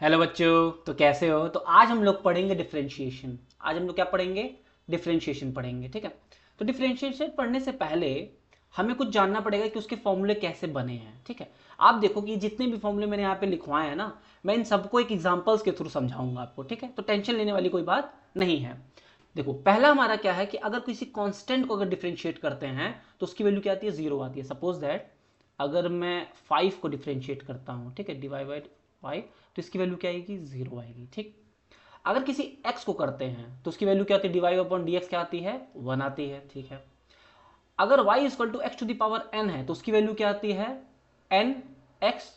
Hello बच्चों, तो कैसे हो। तो आज हम लोग पढ़ेंगे डिफरेंशिएशन। आज हम लोग क्या पढ़ेंगे? डिफरेंशिएशन पढ़ेंगे, ठीक है। तो डिफरेंशिएशन पढ़ने से पहले हमें कुछ जानना पड़ेगा कि उसके फॉर्मूले कैसे बने हैं, ठीक है। आप देखो कि जितने भी फॉर्मूले मैंने यहाँ पे लिखवाए हैं ना, मैं इन सबको एक एग्जांपल्स के थ्रू समझाऊंगा आपको, ठीक है। तो टेंशन लेने वाली कोई बात नहीं है। देखो, पहला हमारा क्या है कि अगर किसी कांस्टेंट को अगर डिफरेंशिएट करते हैं तो उसकी वैल्यू क्या आती है? जीरो आती है। सपोज दैट अगर मैं 5 को डिफरेंशिएट करता हूँ, ठीक है, डिवाइड बाई 5, तो इसकी वैल्यू क्या आएगी? जीरो आएगी, ठीक। अगर किसी x को करते हैं तो उसकी वैल्यू क्या आती है? डिवाइड अपॉन डी एक्स क्या आती है? वन आती है, ठीक है। अगर y equal to x to the power n है तो उसकी वैल्यू क्या आती है? n x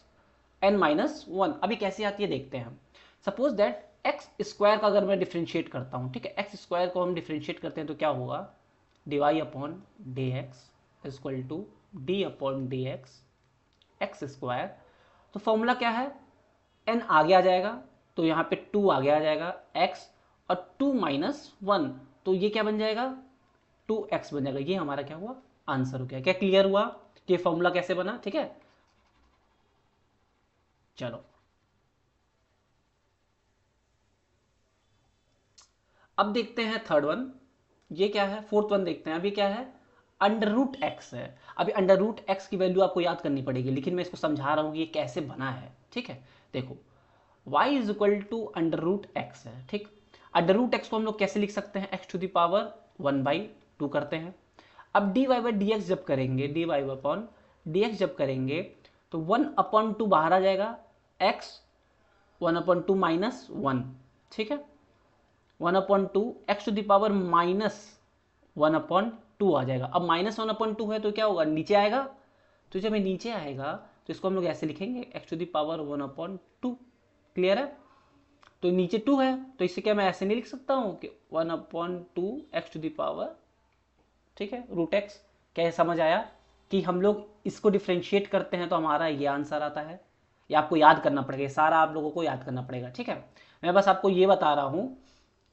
n minus one. अभी कैसे आती है देखते हैं हम। सपोज दैट एक्स स्क्वायर का अगर मैं डिफ्रेंशिएट करता हूँ, ठीक है, एक्स स्क्वायर को हम डिफ्रेंशिएट करते हैं तो क्या होगा? D y upon d x equal to d upon d x square. तो फॉर्मूला क्या है? n आगे आ जाएगा तो यहाँ पे 2 आगे आ जाएगा x, और 2 माइनस वन, तो ये क्या बन जाएगा? 2x बन जाएगा। ये हमारा क्या हुआ? आंसर हो गया। क्या क्लियर हुआ कि फॉर्मूला कैसे बना? ठीक है, चलो अब देखते हैं थर्ड वन। ये क्या है? फोर्थ वन देखते हैं। अभी क्या है? अंडर रूट एक्स है। अभी अंडर रूट एक्स की वैल्यू आपको याद करनी पड़ेगी, लेकिन मैं इसको समझा रहा हूँ कि ये कैसे बना है, ठीक है। देखो, y is equal to under root x है, ठीक। अंडर रूट एक्स को हम लोग कैसे लिख सकते हैं? X to the power one by two करते हैं। अब d y by d x जब करेंगे, d y upon d x जब करेंगे तो वन अपॉन टू बाहर आ जाएगा, x one upon two minus one, ठीक है। One upon two x to the power minus one upon two आ जाएगा। अब माइनस वन अपॉन टू है तो क्या होगा? नीचे आएगा। तो जब ये नीचे आएगा तो इसको हम लोग ऐसे लिखेंगे, x to the power one upon two. Clear है? तो नीचे टू है तो इससे क्या मैं ऐसे नहीं लिख सकता हूँ कि one upon two x to the power, ठीक है, रूट एक्स। क्या समझ आया कि हम लोग इसको डिफ्रेंशिएट करते हैं तो हमारा ये आंसर आता है? ये आपको याद करना पड़ेगा, सारा आप लोगों को याद करना पड़ेगा, ठीक है। मैं बस आपको ये बता रहा हूँ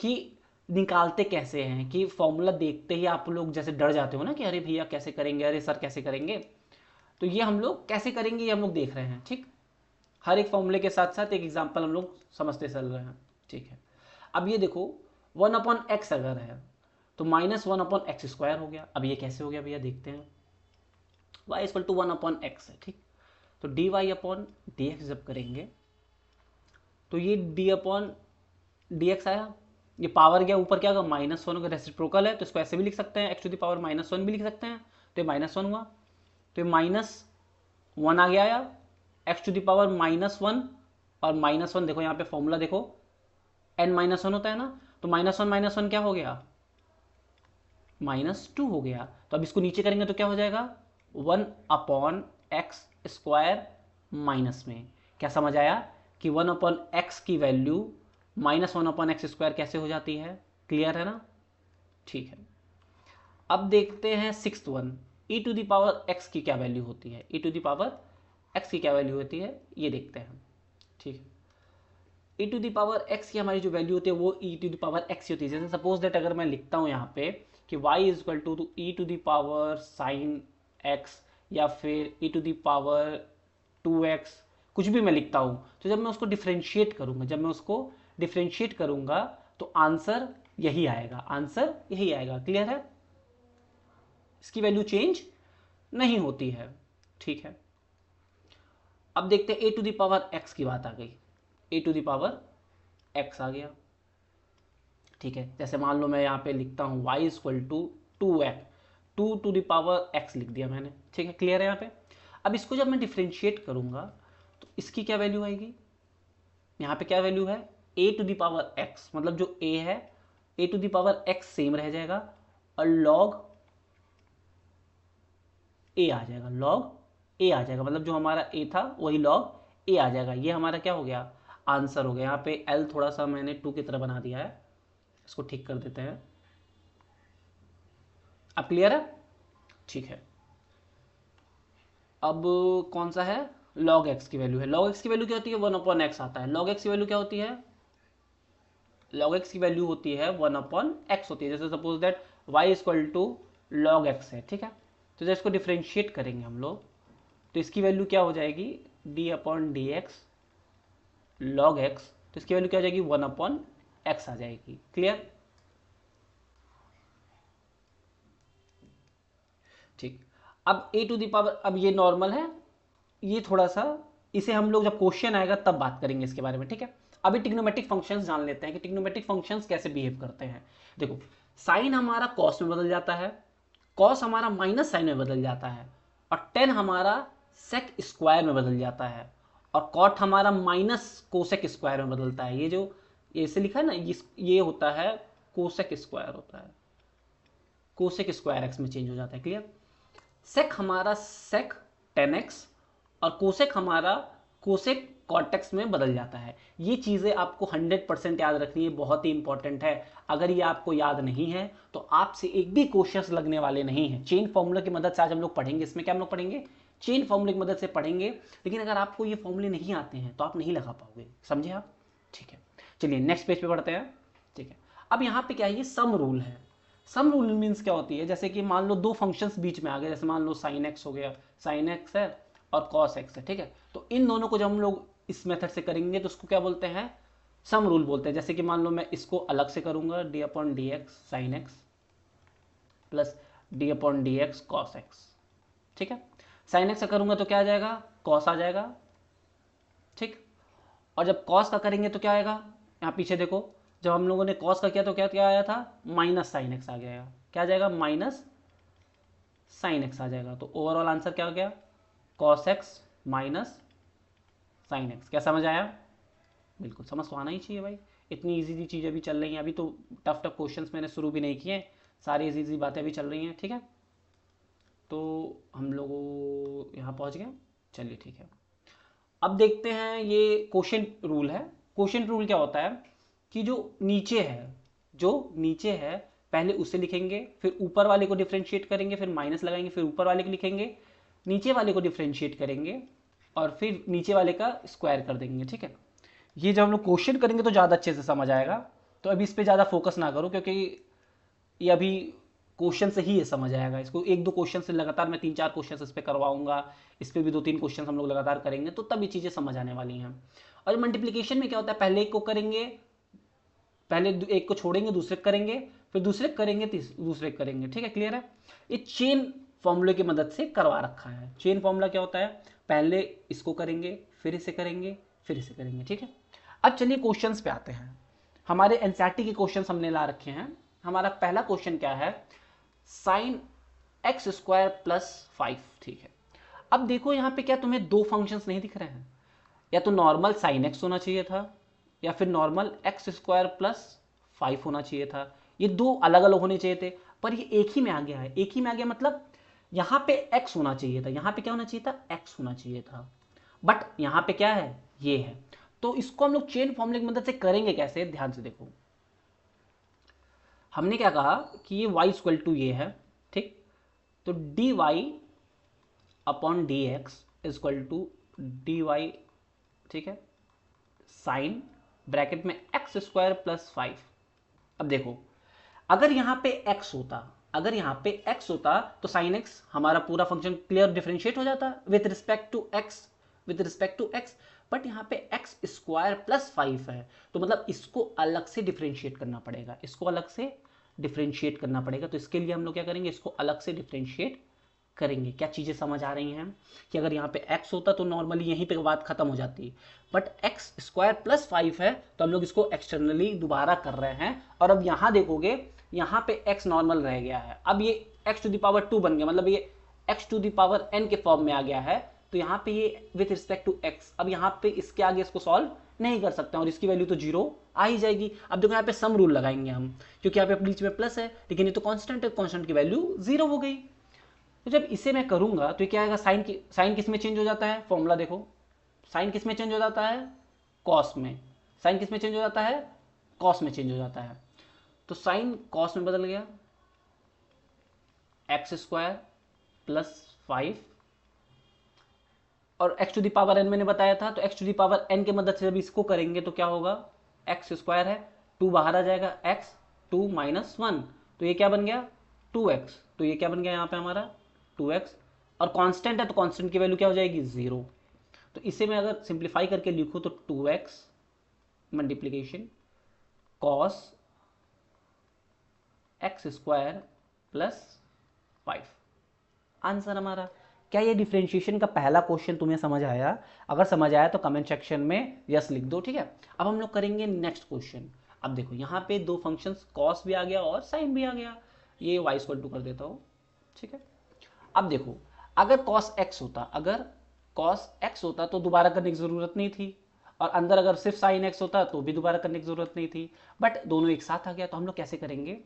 कि निकालते कैसे हैं, कि फॉर्मूला देखते ही आप लोग जैसे डर जाते हो ना कि अरे भैया कैसे करेंगे, अरे सर कैसे करेंगे। तो ये हम लोग कैसे करेंगे ये हम लोग देख रहे हैं, ठीक। हर एक फॉर्मूले के साथ साथ एक एग्जाम्पल हम लोग समझते चल रहे हैं, ठीक है। अब ये देखो, वन अपॉन एक्स अगर है तो minus one upon x square हो गया। अब ये कैसे हो गया भैया? देखते हैं। Y equal to one upon x है, ठीक। तो d y upon d x जब करेंगे तो ये डी अपॉन डी एक्स आया, ये पावर गया ऊपर, क्या होगा? माइनस वन होगा। रेसिप्रोकल है तो इसको ऐसे भी लिख सकते हैं, x to the power minus one भी लिख सकते हैं। तो ये माइनस वन हुआ, तो ये माइनस वन आ गया आया, x to the power minus one, और माइनस वन देखो यहाँ पे फॉर्मूला देखो, एन माइनस वन होता है ना, तो माइनस वन क्या हो गया? माइनस टू हो गया। तो अब इसको नीचे करेंगे तो क्या हो जाएगा? One upon x square minus में। क्या समझ आया कि वन अपॉन एक्स की value minus one upon x square कैसे हो जाती है? क्लियर है ना? ठीक है। अब देखते हैं sixth one. E to the power x की क्या वैल्यू होती है? E to the power x की क्या वैल्यू होती है ये देखते हैं, ठीक है। E to the power x की हमारी जो वैल्यू होती है वो ई टू द पावर एक्स होती है। जैसे सपोज दैट अगर मैं लिखता हूँ यहाँ पे कि y is equal to e to the power sine x, या फिर e to the power two x, कुछ भी मैं लिखता हूँ, तो जब मैं उसको डिफ्रेंशिएट करूँगा, तो आंसर यही आएगा, आंसर यही आएगा। क्लियर है? इसकी वैल्यू चेंज नहीं होती है, ठीक है। अब देखते हैं ए टू द पावर एक्स की बात आ गई। ए टू द पावर एक्स आ गया, ठीक है। जैसे मान लो मैं यहाँ पे लिखता हूँ y equal to two x, two to the power x लिख दिया मैंने, ठीक है। क्लियर है यहाँ पे? अब इसको जब मैं डिफ्रेंशिएट करूँगा तो इसकी क्या वैल्यू आएगी? यहाँ पे क्या वैल्यू है? a to the power x, मतलब जो a है a to the power x same रह जाएगा, और log a आ जाएगा, log a आ जाएगा, मतलब जो हमारा a था वही log a आ जाएगा। ये हमारा क्या हो गया? आंसर हो गया। यहाँ पे l थोड़ा सा मैंने टू की तरह बना दिया है, इसको ठीक कर देते हैं। अब क्लियर है? ठीक है। अब कौन सा है? log x की वैल्यू है। log x की वैल्यू क्या होती है? वन अपॉन एक्स आता है। log x की वैल्यू क्या होती है? log x की वैल्यू होती है वन अपॉन एक्स होती है। जैसे suppose that y equal to log x है, ठीक है। तो जब इसको डिफ्रेंशिएट करेंगे हम लोग तो इसकी वैल्यू क्या हो जाएगी? d upon d x log x, तो इसकी वैल्यू क्या हो जाएगी 1/x आ जाएगी। क्लियर? ठीक। अब a टू द पावर, अब ये नॉर्मल है, ये थोड़ा सा, इसे हम लोग जब क्वेश्चन आएगा तब बात करेंगे इसके बारे में, ठीक है। अभी ट्रिग्नोमेट्रिक फंक्शंस जान लेते हैं कि ट्रिग्नोमेट्रिक फंक्शंस कैसे बिहेव करते हैं। देखो, साइन हमारा कॉस में बदल जाता है, कॉस हमारा माइनस साइन में बदल जाता है, और टेन हमारा सेक स्क्वायर में बदल जाता है, और कॉट हमारा माइनस कोसेक स्क्वायर में बदलता है। ये जो ऐसे लिखा है ना, ये होता है कोसेक स्क्वायर होता है, कोसेक स्क्वायर एक्स में चेंज हो जाता है। क्लियर? सेक हमारा सेक 10x और कोसेक हमारा कोसेक कॉटेक्स में बदल जाता है। ये चीज़ें आपको 100% याद रखनी है, बहुत ही इंपॉर्टेंट है। अगर ये आपको याद नहीं है तो आपसे एक भी क्वेश्चंस लगने वाले नहीं है। चेन फॉर्मूला की मदद से आज हम लोग पढ़ेंगे। इसमें क्या हम लोग पढ़ेंगे? चेन फॉर्मूले की मदद से पढ़ेंगे। लेकिन अगर आपको ये फॉर्मूले नहीं आते हैं तो आप नहीं लगा पाओगे, समझे आप? ठीक है, चलिए नेक्स्ट पेज पे बढ़ते हैं। ठीक है, अब यहाँ पे क्या है, ये सम रूल है। सम रूल मीन्स क्या होती है, जैसे कि मान लो दो फंक्शंस बीच में आ गए, जैसे मान लो साइन एक्स हो गया, साइन एक्स है और कॉस एक्स है, ठीक है। तो इन दोनों को जब हम लोग इस मेथड से करेंगे तो उसको क्या बोलते हैं? सम रूल बोलते हैं। जैसे कि मान लो मैं इसको अलग से करूंगा, D upon d x sine x plus D upon d x cos x, ठीक है। साइन एक्स का करूंगा तो क्या आ जाएगा? कॉस आ जाएगा, ठीक। और जब कॉस का करेंगे तो क्या आएगा? यहाँ पीछे देखो, जब हम लोगों ने कॉस का किया तो क्या क्या आया था? माइनस साइन एक्स आ गया। क्या आ जाएगा? माइनस साइन एक्स आ जाएगा। तो ओवरऑल आंसर क्या हो गया? Cos x minus sine x. क्या समझ आया? बिल्कुल समझ तो आना ही चाहिए भाई, इतनी इजी चीज़ें भी चल रही हैं। अभी तो टफ टफ क्वेश्चंस मैंने शुरू भी नहीं किए, सारी इजी बातें भी चल रही हैं, ठीक है। तो हम लोग यहाँ पहुँच गए, चलिए ठीक है। अब देखते हैं ये क्वोशिएंट रूल है। क्वोशिएंट रूल क्या होता है कि जो नीचे है, जो नीचे है पहले उसे लिखेंगे, फिर ऊपर वाले को डिफ्रेंशिएट करेंगे, फिर माइनस लगाएंगे, फिर ऊपर वाले को लिखेंगे, नीचे वाले को डिफ्रेंशिएट करेंगे और फिर नीचे वाले का स्क्वायर कर देंगे, ठीक है। ये जब हम लोग क्वेश्चन करेंगे तो ज़्यादा अच्छे से समझ आएगा। तो अभी इस पर ज़्यादा फोकस ना करो, क्योंकि ये अभी क्वेश्चन से ही ये समझ आएगा। इसको एक दो क्वेश्चन से लगातार मैं 3-4 क्वेश्चन इस पर करवाऊंगा, इस पर भी 2-3 क्वेश्चन हम लोग लगातार करेंगे, तो तब ये चीज़ें समझ आने वाली हैं। और मल्टीप्लीकेशन में क्या होता है, पहले एक को करेंगे, पहले एक को छोड़ेंगे, दूसरे करेंगे, फिर दूसरे करेंगे, दूसरे करेंगे, ठीक है। क्लियर है? ये चेन फॉर्मूले की मदद से करवा रखा है। चेन फॉर्मूला क्या होता है? पहले इसको करेंगे, फिर इसे करेंगे, फिर इसे करेंगे, ठीक है। अब चलिए क्वेश्चंस पे आते हैं। हमारे एनसीईआरटी के क्वेश्चंस हमने ला रखे हैं। हमारा पहला क्वेश्चन क्या है? साइन एक्स स्क्वायर प्लस 5, ठीक है। अब देखो यहाँ पे क्या तुम्हें दो फंक्शंस नहीं दिख रहे हैं? या तो नॉर्मल साइन एक्स होना चाहिए था, या फिर नॉर्मल एक्स स्क्वायर प्लस 5 होना चाहिए था। ये दो अलग अलग होने चाहिए थे, पर ये एक ही में आ गया है। एक ही में आ गया मतलब यहाँ पे x होना चाहिए था, यहाँ पे क्या होना चाहिए था? x होना चाहिए था, बट यहाँ पे क्या है? ये है। तो इसको हम लोग चेन फॉर्मूले की मदद से करेंगे कैसे? ध्यान से देखो, हमने क्या कहा कि ये y इक्वल टू ये है, ठीक। तो dy upon d x equal to d y, ठीक है, साइन ब्रैकेट में एक्स स्क्वायर प्लस 5। अब देखो, अगर यहाँ पे x होता, अगर यहाँ पे x होता तो साइन x हमारा पूरा फंक्शन क्लियर डिफरेंशिएट हो जाता with respect to x, with respect to x। But यहाँ पे एक्स स्क्वायर प्लस 5 है, तो मतलब इसको अलग से डिफरेंशिएट करना पड़ेगा, इसको अलग से डिफरेंशिएट करना पड़ेगा। तो इसके लिए हम लोग क्या करेंगे? इसको अलग से डिफरेंशिएट करेंगे। क्या चीज़ें समझ आ रही हैं कि अगर यहाँ पे x होता तो नॉर्मली यहीं पे बात खत्म हो जाती, बट एक्स स्क्वायर प्लस 5 है तो हम लोग इसको एक्सटर्नली दोबारा कर रहे हैं। और अब यहाँ देखोगे, यहाँ पे x नॉर्मल रह गया है, अब ये x टू द पावर 2 बन गया, मतलब ये x to the power n के फॉर्म में आ गया है। तो यहाँ पे ये विथ रिस्पेक्ट टू x, अब यहाँ पे इसके आगे इसको सॉल्व नहीं कर सकते और इसकी वैल्यू तो 0 आ ही जाएगी। अब देखो यहाँ पे सम रूल लगाएंगे हम, क्योंकि यहाँ पे बीच में प्लस है, लेकिन ये तो कांस्टेंट है, कांस्टेंट की वैल्यू 0 हो गई। तो जब इसे मैं करूंगा तो क्या आएगा? साइन किस में चेंज हो जाता है? फॉर्मूला देखो, साइन किस में चेंज हो जाता है? कॉस में। साइन किस में चेंज हो जाता है? कॉस में चेंज हो जाता है। तो साइन कॉस में बदल गया, एक्स स्क्वायर प्लस 5 और x to the power n मैंने बताया था, तो x to the power n की मदद से जब इसको करेंगे तो क्या होगा? एक्स स्क्वायर है, 2 बाहर आ जाएगा, एक्स 2 माइनस 1, तो ये क्या बन गया? 2x। तो ये क्या बन गया यहाँ पे हमारा? 2x। और कांस्टेंट है तो कांस्टेंट की वैल्यू क्या हो जाएगी? 0। तो इसे मैं अगर सिंप्लीफाई करके लिखूँ तो 2x multiplication cos x square plus 5 answer हमारा। क्या ये डिफ्रेंशिएशन का पहला क्वेश्चन तुम्हें समझ आया? अगर समझ आया तो कमेंट सेक्शन में यस लिख दो, ठीक है। अब हम लोग करेंगे नेक्स्ट क्वेश्चन। अब देखो यहाँ पे दो फंक्शंस कॉस भी आ गया और साइन भी आ गया, ये y इक्वल टू कर देता हूँ, ठीक है। अब देखो अगर cos x होता, अगर cos x होता तो दोबारा करने की जरूरत नहीं थी, और अंदर अगर सिर्फ sin x होता तो भी दोबारा करने की जरूरत नहीं थी, बट दोनों एक साथ आ गया। तो हम लोग कैसे करेंगे,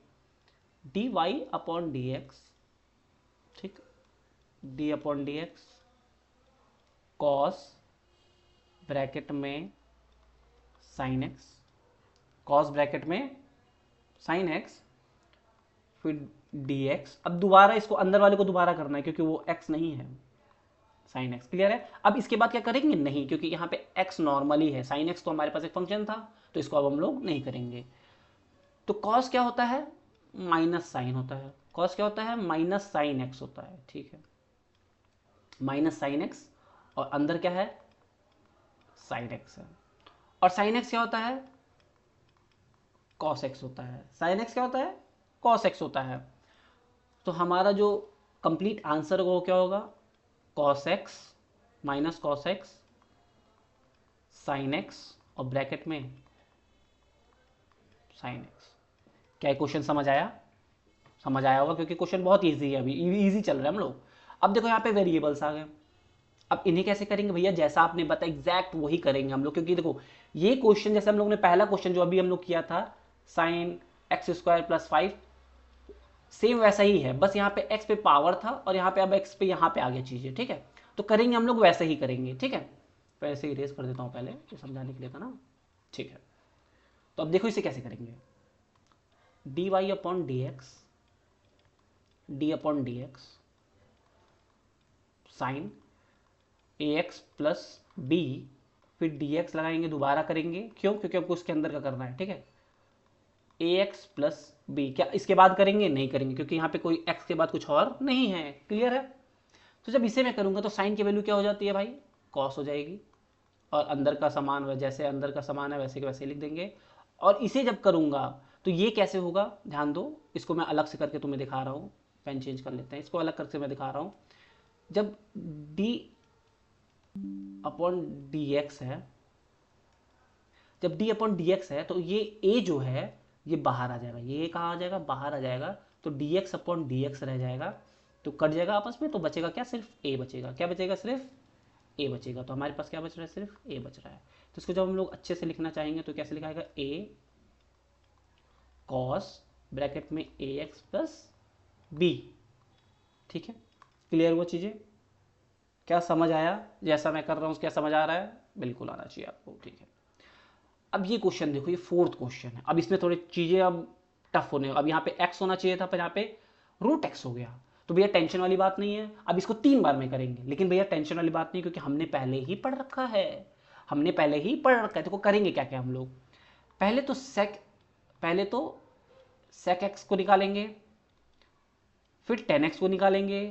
dy अपॉन डी एक्स, ठीक, D upon d x cos bracket में साइन एक्स, कॉस ब्रैकेट में साइन एक्स, फिर डी एक्स। अब दोबारा इसको अंदर वाले को दोबारा करना है क्योंकि वो x नहीं है, साइन एक्स, क्लियर है। अब इसके बाद क्या करेंगे, नहीं, क्योंकि यहाँ पे x नॉर्मली है, साइन एक्स तो हमारे पास एक फंक्शन था, तो इसको अब हम लोग नहीं करेंगे। तो cos क्या होता है, माइनस साइन होता है। cos क्या होता है, माइनस साइन एक्स होता है, ठीक है, माइनस साइन एक्स, और अंदर क्या है, साइन एक्स है। और साइन एक्स क्या होता है, कॉस एक्स होता है। साइन एक्स क्या होता है, कॉस एक्स होता है। तो हमारा जो कंप्लीट आंसर वो क्या होगा, cos x minus cos x sine x और ब्रैकेट में साइन एक्स। क्या ये क्वेश्चन समझ आया? समझ आया होगा क्योंकि क्वेश्चन बहुत इजी है, अभी इजी चल रहा है हम लोग। अब देखो यहाँ पे वेरिएबल्स आ गए। अब इन्हें कैसे करेंगे भैया, जैसा आपने बताया एग्जैक्ट वही करेंगे हम लोग, क्योंकि देखो ये क्वेश्चन जैसे हम लोग ने पहला क्वेश्चन जो अभी हम लोग किया था sine x square plus 5, same वैसा ही है, बस यहाँ पे x पे पावर था और यहाँ पे अब x पे यहाँ पे आ गया चीजें, ठीक है। तो करेंगे हम लोग वैसे ही करेंगे, ठीक है। तो ऐसे इरेज कर देता हूँ पहले, ये समझाने के लिए था ना, ठीक है। तो अब देखो इसे कैसे करेंगे, d y upon d x, d upon d x sine a x plus b, फिर डी एक्स लगाएंगे, दोबारा करेंगे, क्यों, क्योंकि आपको उसके अंदर का करना है, ठीक है। ए एक्स प्लस बी, क्या इसके बाद करेंगे, नहीं करेंगे, क्योंकि यहाँ पे कोई एक्स के बाद कुछ और नहीं है, क्लियर है। तो जब इसे मैं करूँगा तो साइन की वैल्यू क्या हो जाती है भाई, कॉस हो जाएगी, और अंदर का समान जैसे अंदर का समान है वैसे के वैसे लिख देंगे। और इसे जब करूँगा तो ये कैसे होगा, ध्यान दो, इसको मैं अलग से करके तुम्हें दिखा रहा हूँ, पेन चेंज कर लेते हैं, इसको अलग करके मैं दिखा रहा हूँ। जब डी अपॉन डी एक्स है, जब डी अपॉन डी एक्स है तो ये ए जो है ये बाहर आ जाएगा, ये कहाँ आ जाएगा, बाहर आ जाएगा। तो D x upon d x रह जाएगा, तो कट जाएगा आपस में, तो बचेगा क्या, सिर्फ ए बचेगा। क्या बचेगा, सिर्फ ए बचेगा। तो हमारे पास क्या बच रहा है, सिर्फ ए बच रहा है। तो इसको जब हम लोग अच्छे से लिखना चाहेंगे तो कैसे लिखाएगा, ए कॉस ब्रैकेट में ए एक्स प्लस बी, ठीक है। क्लियर वो चीज़ें, क्या समझ आया, जैसा मैं कर रहा हूँ क्या समझ आ रहा है, बिल्कुल आना चाहिए आपको, ठीक है। अब ये क्वेश्चन देखो, ये फोर्थ क्वेश्चन है। अब इसमें थोड़ी चीज़ें अब टफ होने, अब यहाँ पे x होना चाहिए था पर यहाँ पे रूट x हो गया। तो भैया टेंशन वाली बात नहीं है, अब इसको 3 बार में करेंगे, लेकिन भैया टेंशन वाली बात नहीं, क्योंकि हमने पहले ही पढ़ रखा है, हमने पहले ही पढ़ रखा है। तो करेंगे क्या क्या हम लोग, पहले तो sec x को निकालेंगे, फिर tan x को निकालेंगे,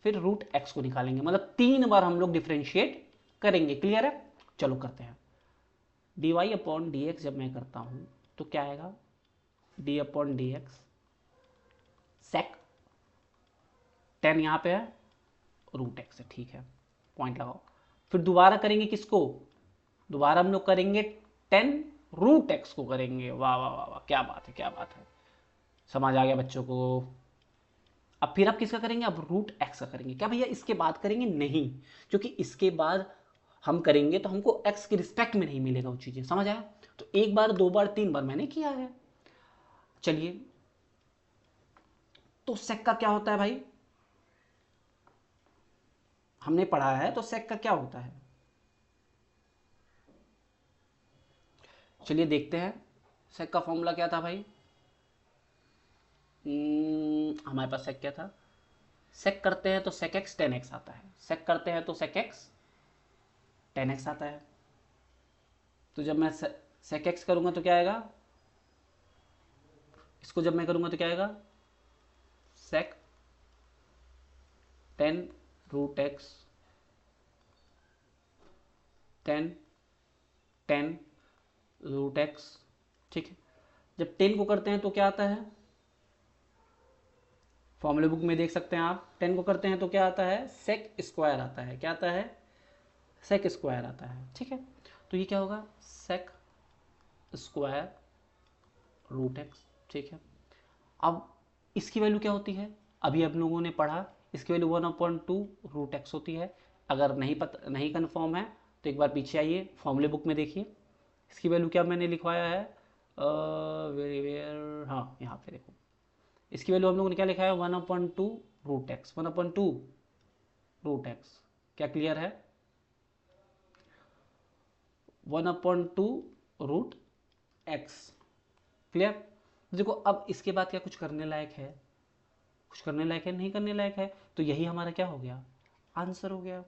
फिर रूट x को निकालेंगे, मतलब 3 बार हम लोग डिफ्रेंशिएट करेंगे, क्लियर है। चलो करते हैं। D y upon d x जब मैं करता हूँ तो क्या आएगा, d upon d x sec, tan यहाँ पे है, रूट एक्स है, ठीक है, पॉइंट लगाओ। फिर दोबारा करेंगे किसको, दोबारा हम लोग करेंगे टेन रूट एक्स को करेंगे। वाह वाह वाह वाह, क्या बात है, क्या बात है, समझ आ गया बच्चों को। अब फिर आप किसका करेंगे, अब रूट एक्स का करेंगे। क्या भैया इसके बाद करेंगे, नहीं, क्योंकि इसके बाद हम करेंगे तो हमको x के रिस्पेक्ट में नहीं मिलेगा वो चीजें, समझ आया। तो एक बार, दो बार, 3 बार मैंने किया है। चलिए, तो सेक का क्या होता है भाई, हमने पढ़ा है, तो सेक का क्या होता है, चलिए देखते हैं। सेक का फॉर्मूला क्या था भाई, हमारे पास सेक क्या था, सेक करते हैं तो सेक एक्स टेन एक्स आता है, सेक करते हैं तो सेक एक्स टेन एक्स आता है। तो जब मैं सेक एक्स करूंगा तो क्या आएगा, इसको जब मैं करूंगा तो क्या आएगा, sec ten root x 10 10 root x, ठीक है। जब 10 को करते हैं तो क्या आता है, फॉर्मूले बुक में देख सकते हैं आप, 10 को करते हैं तो क्या आता है, सेक स्क्वायर आता है। क्या आता है, सेक स्क्वायर आता है, ठीक है। तो ये क्या होगा, सेक स्क्वायर रूट एक्स, ठीक है। अब इसकी वैल्यू क्या होती है, अभी आप लोगों ने पढ़ा, इसकी वैल्यू 1/2 रूट एक्स होती है। अगर नहीं कन्फर्म है तो एक बार पीछे आइए, फॉर्मूले बुक में देखिए, इसकी वैल्यू क्या मैंने लिखवाया है, वेयर, हाँ यहाँ पे देखो, इसकी वैल्यू हम लोगों ने क्या लिखा है, 1/2 रूट एक्स, 1/2 रूट एक्स। क्या क्लियर है, 1/2 रूट एक्स, क्लियर। देखो अब इसके बाद क्या कुछ करने लायक है, कुछ करने लायक है, नहीं करने लायक है, तो यही हमारा क्या हो गया, आंसर हो गया।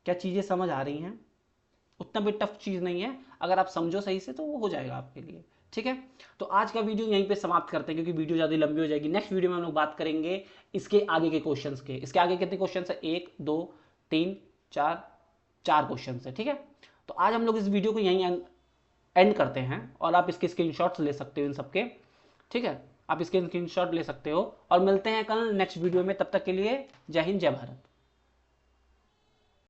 क्या चीज़ें समझ आ रही हैं, उतना भी टफ चीज़ नहीं है, अगर आप समझो सही से तो वो हो जाएगा आपके लिए, ठीक है। तो आज का वीडियो यहीं पे समाप्त करते हैं, क्योंकि वीडियो ज़्यादा लंबी हो जाएगी। नेक्स्ट वीडियो में हम लोग बात करेंगे इसके आगे के क्वेश्चंस के। इसके आगे कितने क्वेश्चंस है, 1 2 3 4, 4 क्वेश्चंस है, ठीक है। तो आज हम लोग इस वीडियो को यहीं एंड करते हैं, और आप इसके स्क्रीनशॉट्स ले सकते हो इन सबके, ठीक है। आप इसके स्क्रीनशॉट ले सकते हो, और मिलते हैं कल नेक्स्ट वीडियो में। तब तक के लिए जय हिंद, जय भारत।